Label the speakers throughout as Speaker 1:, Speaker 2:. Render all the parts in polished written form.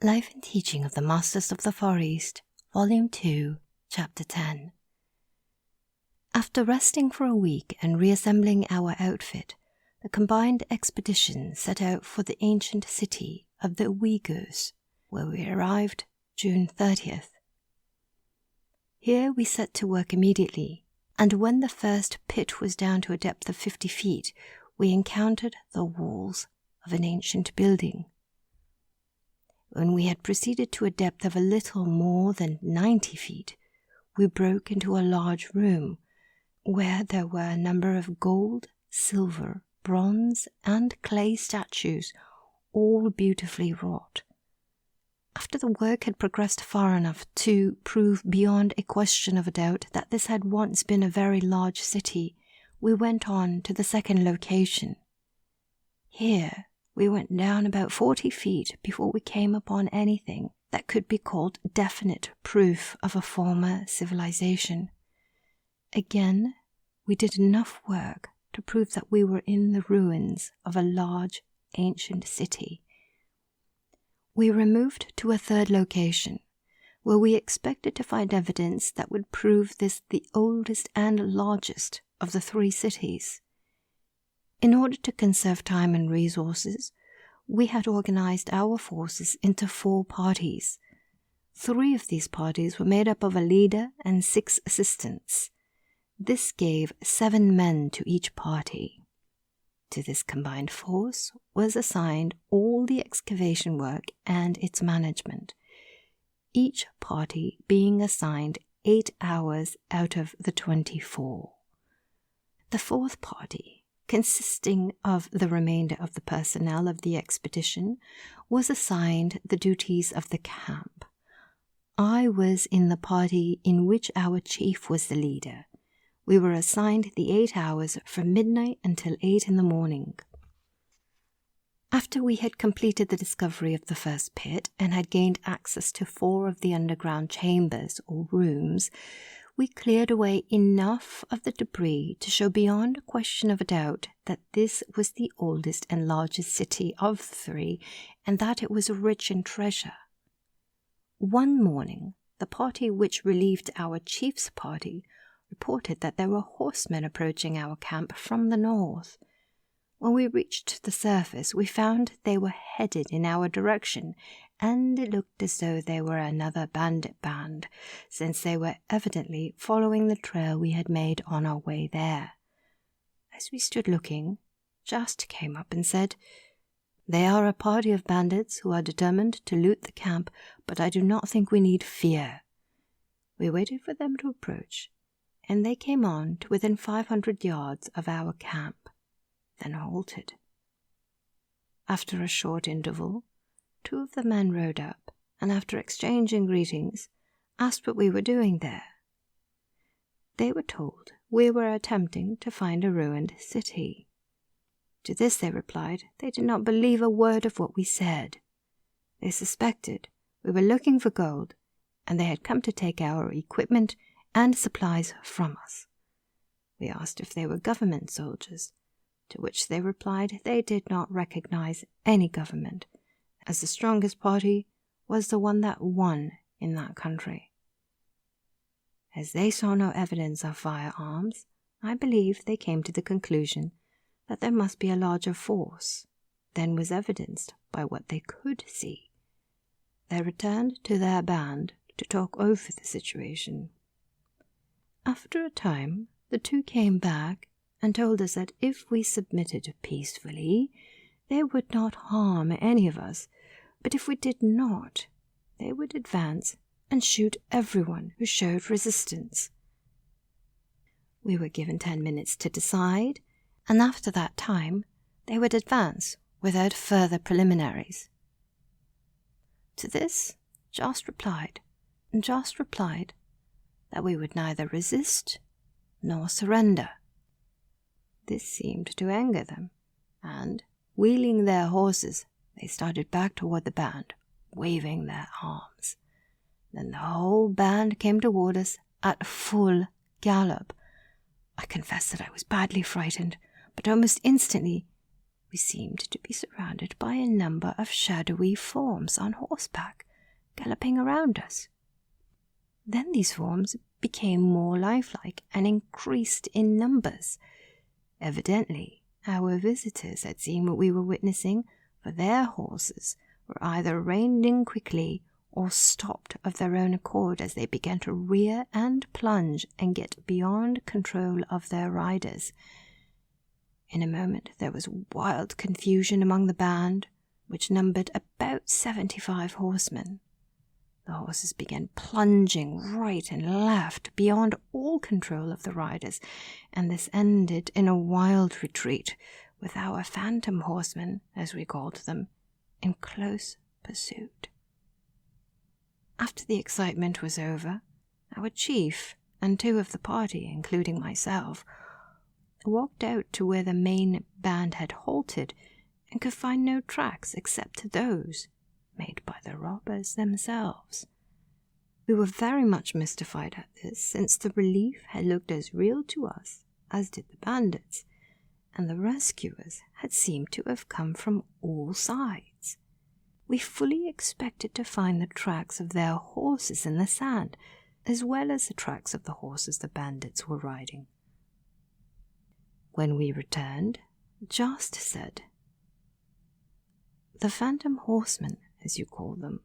Speaker 1: Life and Teaching of the Masters of the Far East, Volume 2, Chapter 10. After resting for a week and reassembling our outfit, the combined expedition set out for the ancient city of the Uyghurs, where we arrived June 30th. Here we set to work immediately, and when the first pit was down to a depth of 50 feet, we encountered the walls of an ancient building. When we had proceeded to a depth of a little more than 90 feet, we broke into a large room where there were a number of gold, silver, bronze, and clay statues, all beautifully wrought. After the work had progressed far enough to prove beyond a question of a doubt that this had once been a very large city, we went on to the second location. Here, we went down about 40 feet before we came upon anything that could be called definite proof of a former civilization. Again, we did enough work to prove that we were in the ruins of a large, ancient city. We removed to a third location, where we expected to find evidence that would prove this the oldest and largest of the 3 cities. In order to conserve time and resources, we had organized our forces into 4 parties. 3 of these parties were made up of a leader and 6 assistants. This gave 7 men to each party. To this combined force was assigned all the excavation work and its management, each party being assigned 8 hours out of the 24. The 4th party, consisting of the remainder of the personnel of the expedition, was assigned the duties of the camp. I was in the party in which our chief was the leader. We were assigned the 8 hours from midnight until 8 in the morning. After we had completed the discovery of the first pit and had gained access to 4 of the underground chambers or rooms, we cleared away enough of the debris to show beyond a question of a doubt that this was the oldest and largest city of the 3, and that it was rich in treasure. One morning, the party which relieved our chief's party reported that there were horsemen approaching our camp from the north. When we reached the surface, we found they were headed in our direction, and it looked as though they were another bandit band, since they were evidently following the trail we had made on our way there. As we stood looking, Just came up and said, "They are a party of bandits who are determined to loot the camp, but I do not think we need fear." We waited for them to approach, and they came on to within 500 yards of our camp, then halted. After a short interval, 2 of the men rode up, and after exchanging greetings, asked what we were doing there. They were told we were attempting to find a ruined city. To this they replied they did not believe a word of what we said. They suspected we were looking for gold, and they had come to take our equipment and supplies from us. We asked if they were government soldiers, to which they replied they did not recognize any government, as the strongest party was the one that won in that country. As they saw no evidence of firearms, I believe they came to the conclusion that there must be a larger force than was evidenced by what they could see. They returned to their band to talk over the situation. After a time, the 2 came back and told us that if we submitted peacefully, they would not harm any of us, but if we did not, they would advance and shoot everyone who showed resistance. We were given 10 minutes to decide, and after that time, they would advance without further preliminaries. To this, Just replied that we would neither resist nor surrender. This seemed to anger them, and, wheeling their horses, they started back toward the band, waving their arms. Then the whole band came toward us at full gallop. I confess that I was badly frightened, but almost instantly we we seemed to be surrounded by a number of shadowy forms on horseback, galloping around us. Then these forms became more lifelike and increased in numbers. Evidently, our visitors had seen what we were witnessing, for their horses were either reined in quickly or stopped of their own accord as they began to rear and plunge and get beyond control of their riders. In a moment there was wild confusion among the band, which numbered about 75 horsemen. The horses began plunging right and left beyond all control of the riders, and this ended in a wild retreat, with our phantom horsemen, as we called them, in close pursuit. After the excitement was over, our chief and 2 of the party, including myself, walked out to where the main band had halted and could find no tracks except those made by the robbers themselves. We were very much mystified at this, since the relief had looked as real to us as did the bandits, and the rescuers had seemed to have come from all sides. We fully expected to find the tracks of their horses in the sand, as well as the tracks of the horses the bandits were riding. When we returned, Just said, "The phantom horsemen, as you call them,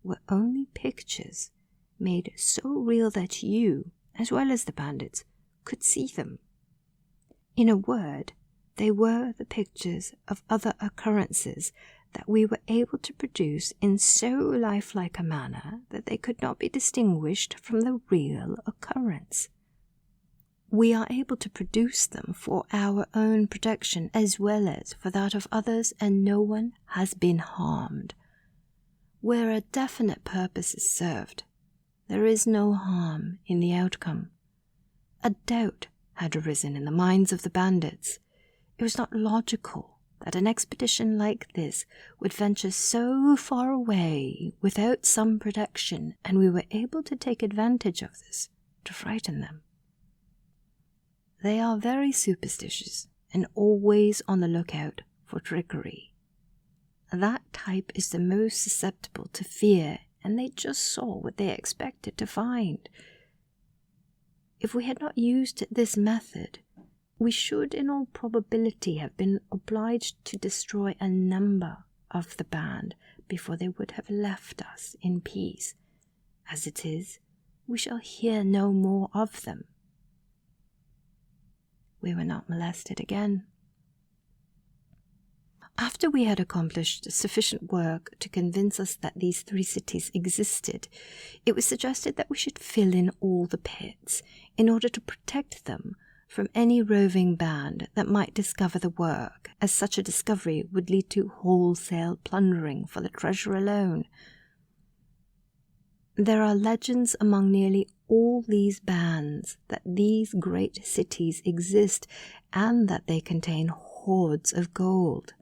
Speaker 1: were only pictures made so real that you, as well as the bandits, could see them. In a word, they were the pictures of other occurrences that we were able to produce in so lifelike a manner that they could not be distinguished from the real occurrence. We are able to produce them for our own protection as well as for that of others, and no one has been harmed. Where a definite purpose is served, there is no harm in the outcome. A doubt had arisen in the minds of the bandits. It was not logical that an expedition like this would venture so far away without some protection, and we were able to take advantage of this to frighten them. They are very superstitious and always on the lookout for trickery. That type is the most susceptible to fear, and they just saw what they expected to find. If we had not used this method, we should in all probability have been obliged to destroy a number of the band before they would have left us in peace. As it is, we shall hear no more of them. We were not molested again. After we had accomplished sufficient work to convince us that these 3 cities existed, it was suggested that we should fill in all the pits in order to protect them from any roving band that might discover the work, as such a discovery would lead to wholesale plundering for the treasure alone. There are legends among nearly all these bands that these great cities exist and that they contain hoards of gold.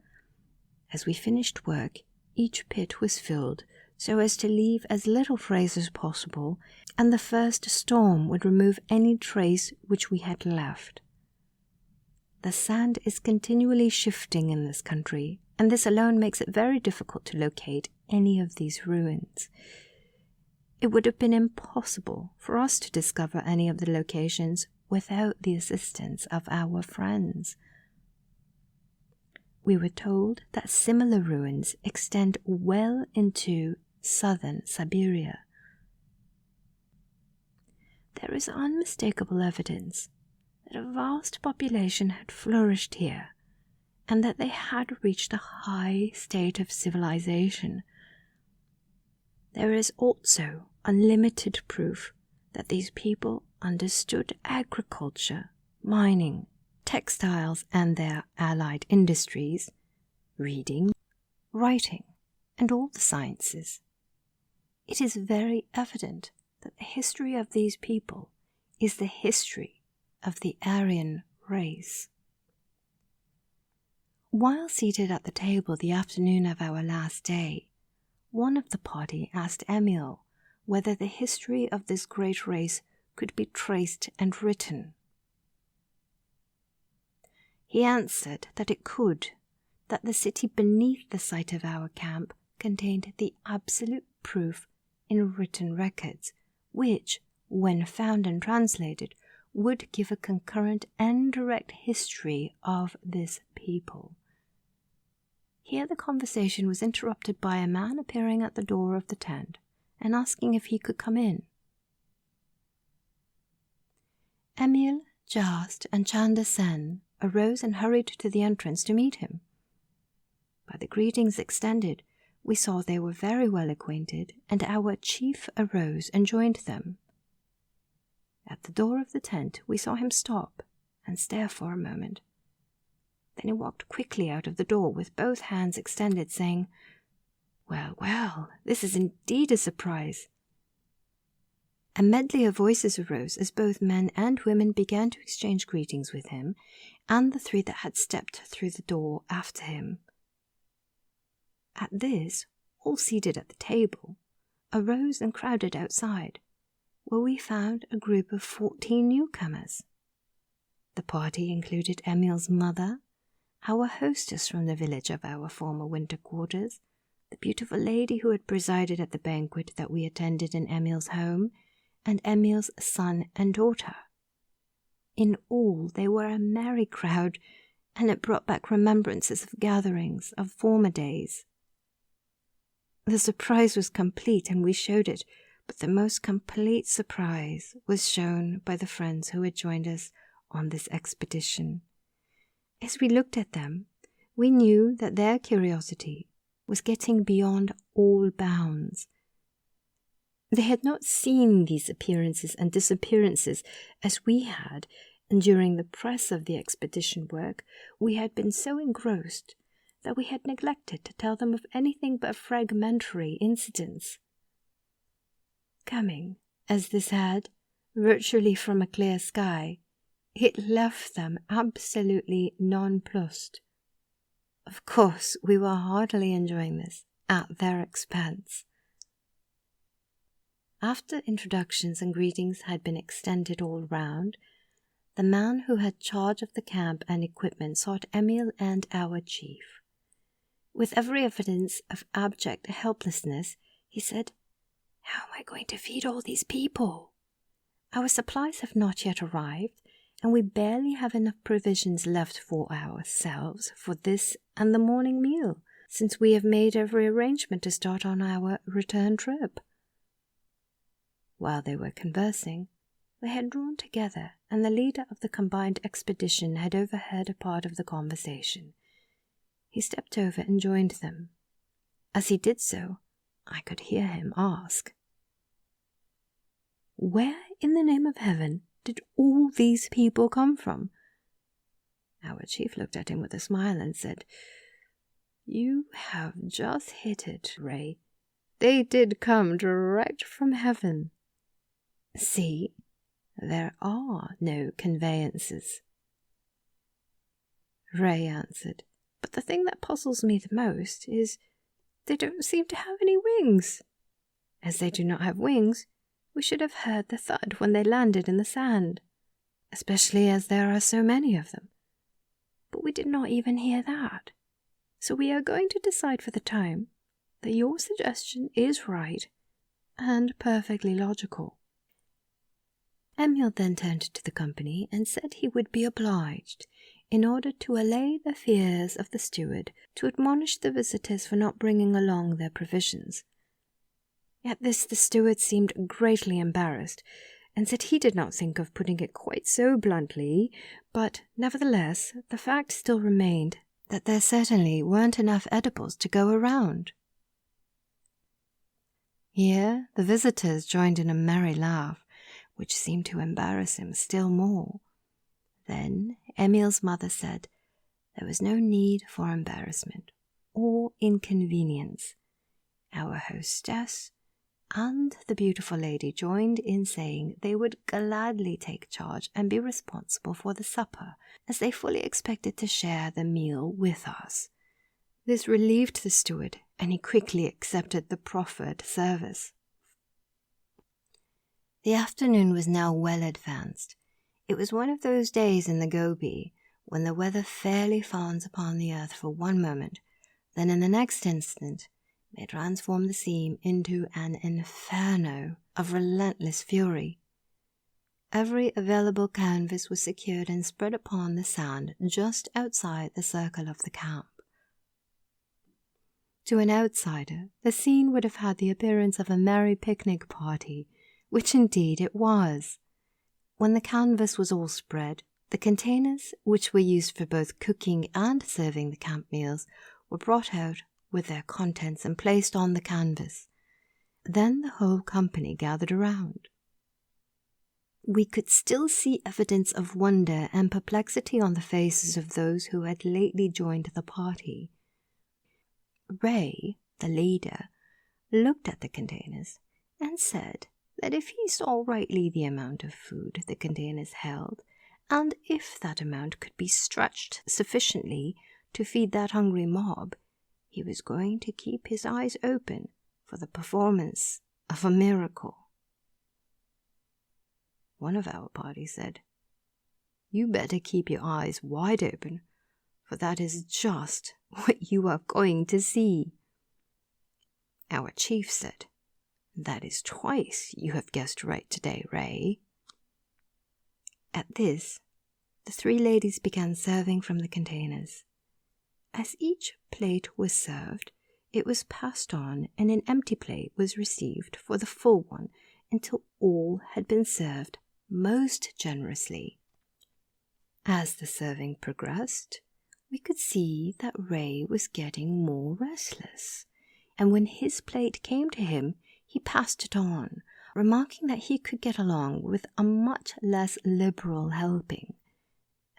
Speaker 1: As we finished work, each pit was filled so as to leave as little trace as possible, and the first storm would remove any trace which we had left. The sand is continually shifting in this country, and this alone makes it very difficult to locate any of these ruins. It would have been impossible for us to discover any of the locations without the assistance of our friends. We were told that similar ruins extend well into southern Siberia. There is unmistakable evidence that a vast population had flourished here, and that they had reached a high state of civilization. There is also unlimited proof that these people understood agriculture, mining, textiles and their allied industries, reading, writing, and all the sciences. It is very evident that the history of these people is the history of the Aryan race. While seated at the table the afternoon of our last day, one of the party asked Emil whether the history of this great race could be traced and written. He answered that it could, that the city beneath the site of our camp contained the absolute proof in written records, which, when found and translated, would give a concurrent and direct history of this people. Here the conversation was interrupted by a man appearing at the door of the tent and asking if he could come in. Emil, Ch10 and Ch10 arose and hurried to the entrance to meet him. By the greetings extended, we saw they were very well acquainted, and our chief arose and joined them. At the door of the tent, we saw him stop and stare for a moment. Then he walked quickly out of the door with both hands extended, saying, "Well, well, this is indeed a surprise." A medley of voices arose as both men and women began to exchange greetings with him and the three that had stepped through the door after him. At this, all seated at the table, arose and crowded outside, where we found a group of 14 newcomers. The party included Emil's mother, our hostess from the village of our former winter quarters, the beautiful lady who had presided at the banquet that we attended in Emil's home, and Emil's son and daughter. In all, they were a merry crowd, and it brought back remembrances of gatherings of former days. The surprise was complete, and we showed it, but the most complete surprise was shown by the friends who had joined us on this expedition. As we looked at them, we knew that their curiosity was getting beyond all bounds. They had not seen these appearances and disappearances as we had, and during the press of the expedition work, we had been so engrossed that we had neglected to tell them of anything but fragmentary incidents. Coming, as this had, virtually from a clear sky, it left them absolutely nonplussed. Of course, we were heartily enjoying this, at their expense. After introductions and greetings had been extended all round, the man who had charge of the camp and equipment sought Emil and our chief. With every evidence of abject helplessness, he said, "How am I going to feed all these people? Our supplies have not yet arrived, and we barely have enough provisions left for ourselves for this and the morning meal, since we have made every arrangement to start on our return trip." While they were conversing, they had drawn together, and the leader of the combined expedition had overheard a part of the conversation. He stepped over and joined them. As he did so, I could hear him ask, "Where in the name of heaven did all these people come from?" Our chief looked at him with a smile and said, "You have just hit it, Ray. They did come direct from heaven. See, there are no conveyances." Ray answered, "But the thing that puzzles me the most is they don't seem to have any wings. As they do not have wings, we should have heard the thud when they landed in the sand, especially as there are so many of them. But we did not even hear that. So we are going to decide for the time that your suggestion is right and perfectly logical." Emil then turned to the company and said he would be obliged, in order to allay the fears of the steward, to admonish the visitors for not bringing along their provisions. At this the steward seemed greatly embarrassed, and said he did not think of putting it quite so bluntly, but nevertheless the fact still remained that there certainly weren't enough edibles to go around. Here the visitors joined in a merry laugh, which seemed to embarrass him still more. Then Emil's mother said there was no need for embarrassment or inconvenience. Our hostess and the beautiful lady joined in saying they would gladly take charge and be responsible for the supper, as they fully expected to share the meal with us. This relieved the steward, and he quickly accepted the proffered service. The afternoon was now well advanced. It was one of those days in the Gobi when the weather fairly fawns upon the earth for one moment, then in the next instant may transform the scene into an inferno of relentless fury. Every available canvas was secured and spread upon the sand just outside the circle of the camp. To an outsider, the scene would have had the appearance of a merry picnic party, which indeed it was. When the canvas was all spread, the containers, which were used for both cooking and serving the camp meals, were brought out with their contents and placed on the canvas. Then the whole company gathered around. We could still see evidence of wonder and perplexity on the faces of those who had lately joined the party. Ray, the leader, looked at the containers and said that if he saw rightly the amount of food the containers held, and if that amount could be stretched sufficiently to feed that hungry mob, he was going to keep his eyes open for the performance of a miracle. One of our party said, "You better keep your eyes wide open, for that is just what you are going to see." Our chief said, "That is twice you have guessed right today, Ray." At this, the three ladies began serving from the containers. As each plate was served, it was passed on and an empty plate was received for the full one until all had been served most generously. As the serving progressed, we could see that Ray was getting more restless, and when his plate came to him, he passed it on, remarking that he could get along with a much less liberal helping.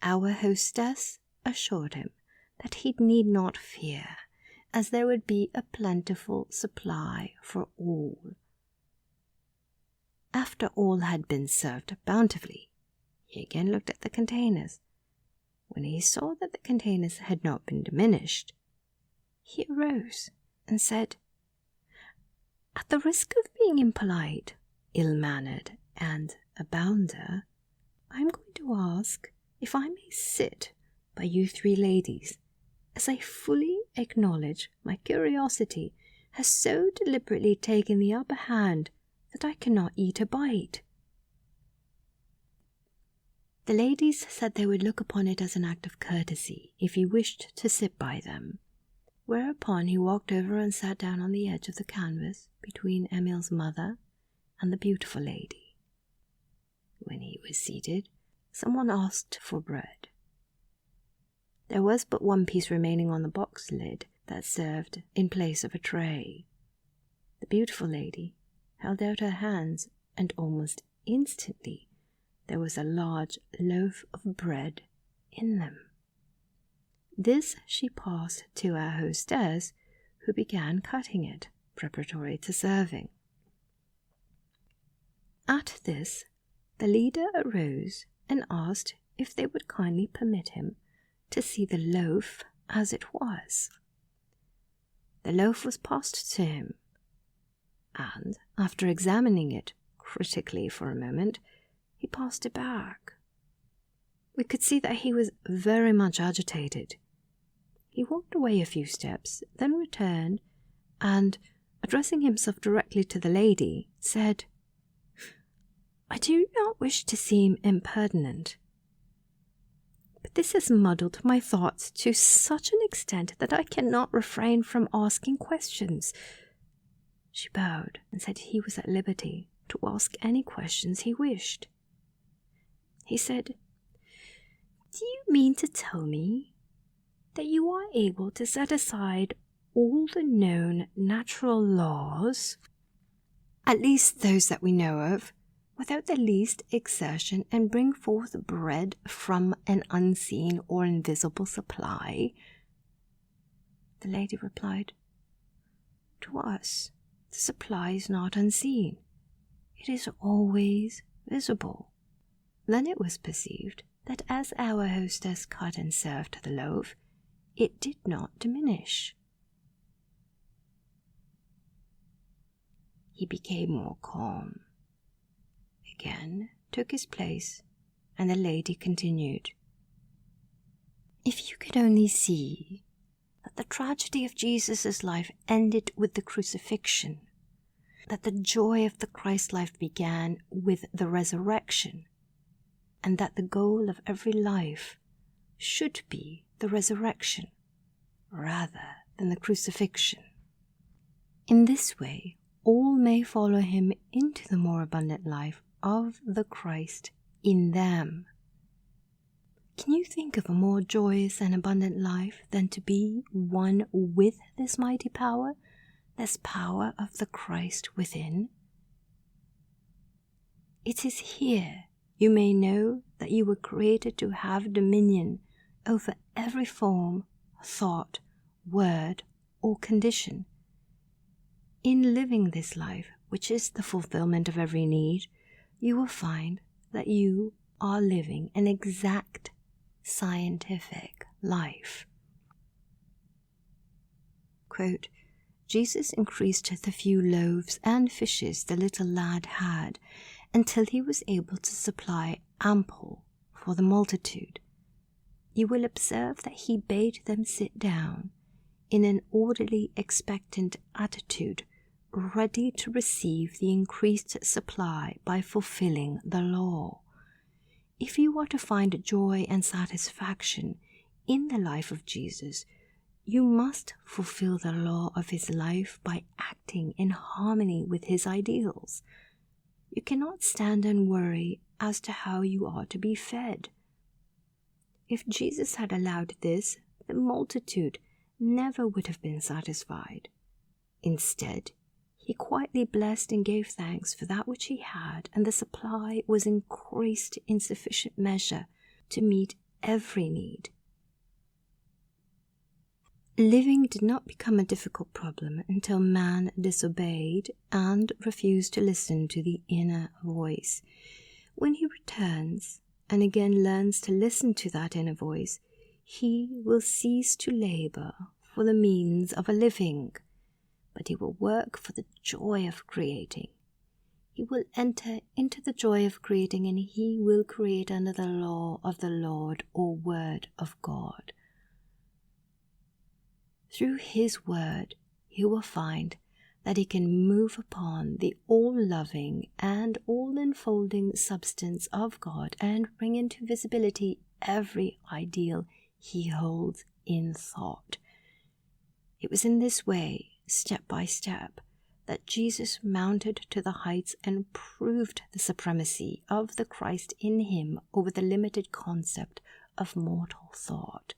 Speaker 1: Our hostess assured him that he need not fear, as there would be a plentiful supply for all. After all had been served bountifully, he again looked at the containers. When he saw that the containers had not been diminished, he arose and said, "At the risk of being impolite, ill-mannered, and a bounder, I am going to ask if I may sit by you three ladies, as I fully acknowledge my curiosity has so deliberately taken the upper hand that I cannot eat a bite." The ladies said they would look upon it as an act of courtesy if he wished to sit by them, whereupon he walked over and sat down on the edge of the canvas between Emil's mother and the beautiful lady. When he was seated, someone asked for bread. There was but one piece remaining on the box lid that served in place of a tray. The beautiful lady held out her hands, and almost instantly there was a large loaf of bread in them. This she passed to our hostess, who began cutting it, preparatory to serving. At this, the leader arose and asked if they would kindly permit him to see the loaf as it was. The loaf was passed to him, and after examining it critically for a moment, he passed it back. We could see that he was very much agitated. He walked away a few steps, then returned, and, addressing himself directly to the lady, said, "I do not wish to seem impertinent, but this has muddled my thoughts to such an extent that I cannot refrain from asking questions." She bowed and said he was at liberty to ask any questions he wished. He said, "Do you mean to tell me that you are able to set aside all the known natural laws, at least those that we know of, without the least exertion, and bring forth bread from an unseen or invisible supply?" The lady replied, "To us, the supply is not unseen. It is always visible." Then it was perceived that as our hostess cut and served the loaf, it did not diminish. He became more calm, again took his place, and the lady continued, If you could only see that the tragedy of Jesus' life ended with the crucifixion, that the joy of the Christ life began with the resurrection, and that the goal of every life should be the resurrection rather than the crucifixion. In this way, all may follow him into the more abundant life of the Christ in them. Can you think of a more joyous and abundant life than to be one with this mighty power, this power of the Christ within? It is here you may know that you were created to have dominion over every form, thought, word, or condition. In living this life, which is the fulfillment of every need, you will find that you are living an exact scientific life. Quote, Jesus increased the few loaves and fishes the little lad had until he was able to supply ample for the multitude. You will observe that he bade them sit down in an orderly, expectant attitude, ready to receive the increased supply by fulfilling the law. If you are to find joy and satisfaction in the life of Jesus, you must fulfill the law of his life by acting in harmony with his ideals. You cannot stand and worry as to how you are to be fed. If Jesus had allowed this, the multitude never would have been satisfied. Instead, he quietly blessed and gave thanks for that which he had, and the supply was increased in sufficient measure to meet every need. Living did not become a difficult problem until man disobeyed and refused to listen to the inner voice. When he returns and again learns to listen to that inner voice, he will cease to labor for the means of a living, but he will work for the joy of creating. He will enter into the joy of creating, and he will create under the law of the Lord or word of God. Through his word, he will find that he can move upon the all-loving and all-enfolding substance of God and bring into visibility every ideal he holds in thought. It was in this way, step by step, that Jesus mounted to the heights and proved the supremacy of the Christ in him over the limited concept of mortal thought.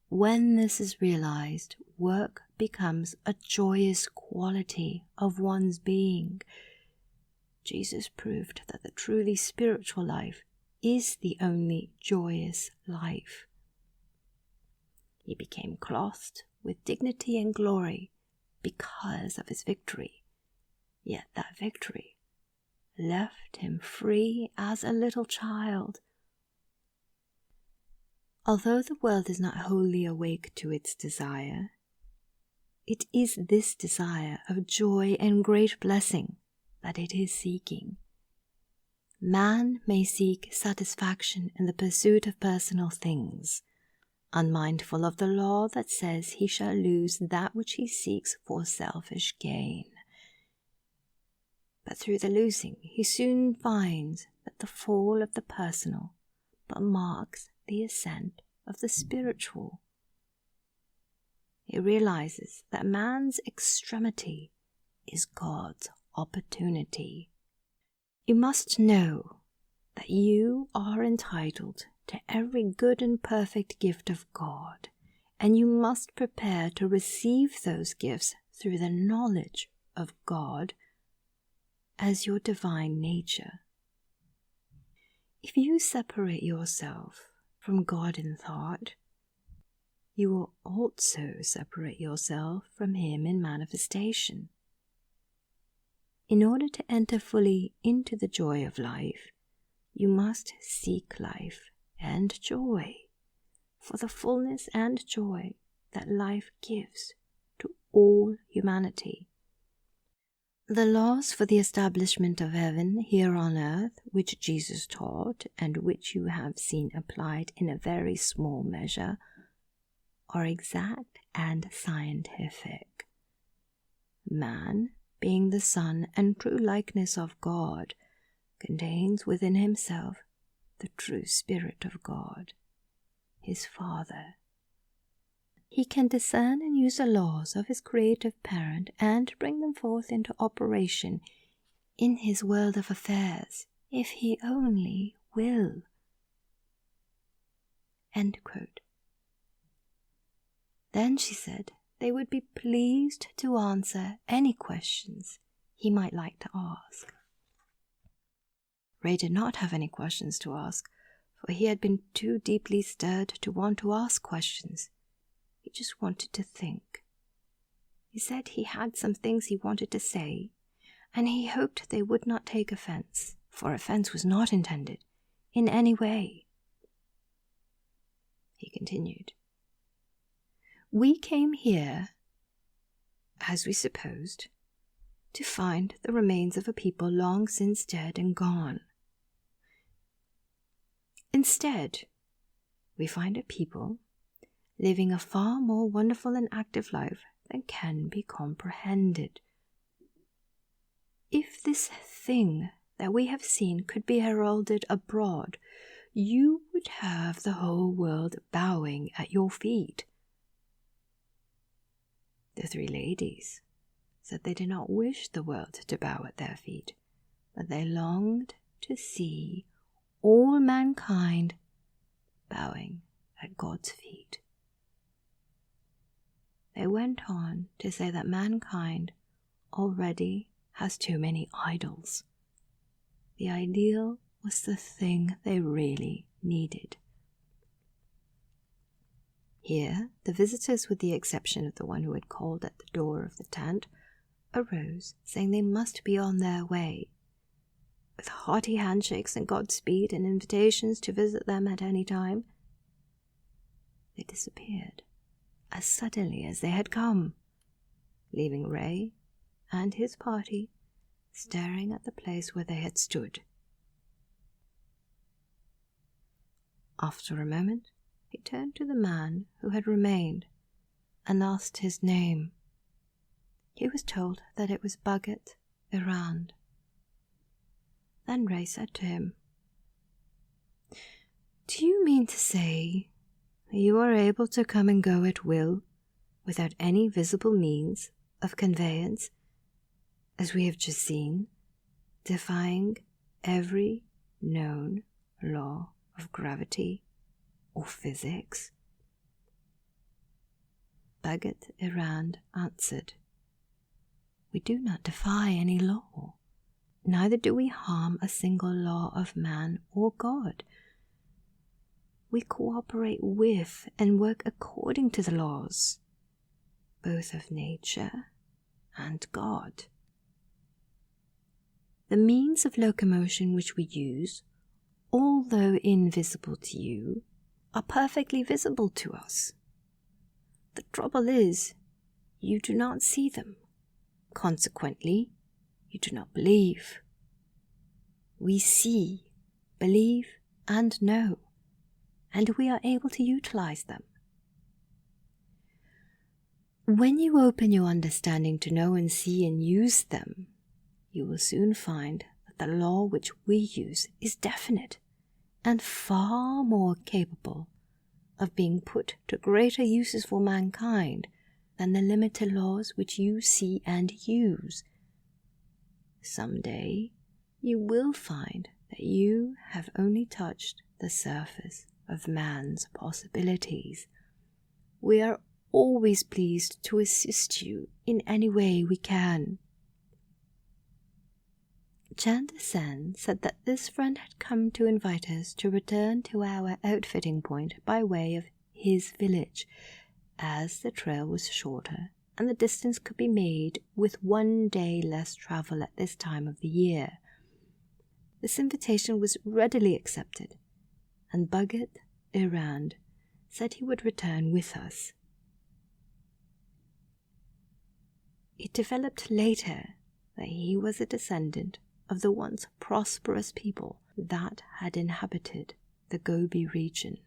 Speaker 1: When this is realized, work becomes a joyous quality of one's being. Jesus proved that the truly spiritual life is the only joyous life. He became clothed with dignity and glory because of his victory. Yet that victory left him free as a little child. Although the world is not wholly awake to its desire, it is this desire of joy and great blessing that it is seeking. Man may seek satisfaction in the pursuit of personal things, unmindful of the law that says he shall lose that which he seeks for selfish gain. But through the losing, he soon finds that the fall of the personal but marks the ascent of the spiritual. He realizes that man's extremity is God's opportunity. You must know that you are entitled to every good and perfect gift of God, and you must prepare to receive those gifts through the knowledge of God as your divine nature. If you separate yourself from God in thought, you will also separate yourself from him in manifestation. In order to enter fully into the joy of life, you must seek life and joy, for the fullness and joy that life gives to all humanity. The laws for the establishment of heaven here on earth, which Jesus taught, and which you have seen applied in a very small measure, are exact and scientific. Man, being the Son and true likeness of God, contains within himself the true Spirit of God, his Father. He can discern and use the laws of his creative parent and bring them forth into operation in his world of affairs, if he only will. End quote. Then she said they would be pleased to answer any questions he might like to ask. Ray did not have any questions to ask, for he had been too deeply stirred to want to ask questions. He just wanted to think. He said he had some things he wanted to say, and he hoped they would not take offense, for offense was not intended in any way. He continued, "We came here, as we supposed, to find the remains of a people long since dead and gone. Instead, we find a people living a far more wonderful and active life than can be comprehended. If this thing that we have seen could be heralded abroad, you would have the whole world bowing at your feet." The three ladies said they did not wish the world to bow at their feet, but they longed to see all mankind bowing at God's feet. They went on to say that mankind already has too many idols. The ideal was the thing they really needed. Here, the visitors, with the exception of the one who had called at the door of the tent, arose, saying they must be on their way. With hearty handshakes and Godspeed and invitations to visit them at any time, they disappeared as suddenly as they had come, leaving Ray and his party staring at the place where they had stood. After a moment, he turned to the man who had remained and asked his name. He was told that it was Bucket Errand. Then Ray said to him, "Do you mean to say you are able to come and go at will, without any visible means of conveyance, as we have just seen, defying every known law of gravity or physics?" Bucket Errand answered, "We do not defy any law, neither do we harm a single law of man or God. We cooperate with and work according to the laws, both of nature and God. The means of locomotion which we use, although invisible to you, are perfectly visible to us. The trouble is, you do not see them. Consequently, you do not believe. We see, believe, and know, and we are able to utilize them. When you open your understanding to know and see and use them, you will soon find that the law which we use is definite and far more capable of being put to greater uses for mankind than the limited laws which you see and use. Some day you will find that you have only touched the surface of man's possibilities. We are always pleased to assist you in any way we can." Ch10 said that this friend had come to invite us to return to our outfitting point by way of his village, as the trail was shorter and the distance could be made with 1 day less travel at this time of the year. This invitation was readily accepted, and Bucket Errand said he would return with us. It developed later that he was a descendant of the once prosperous people that had inhabited the Gobi region.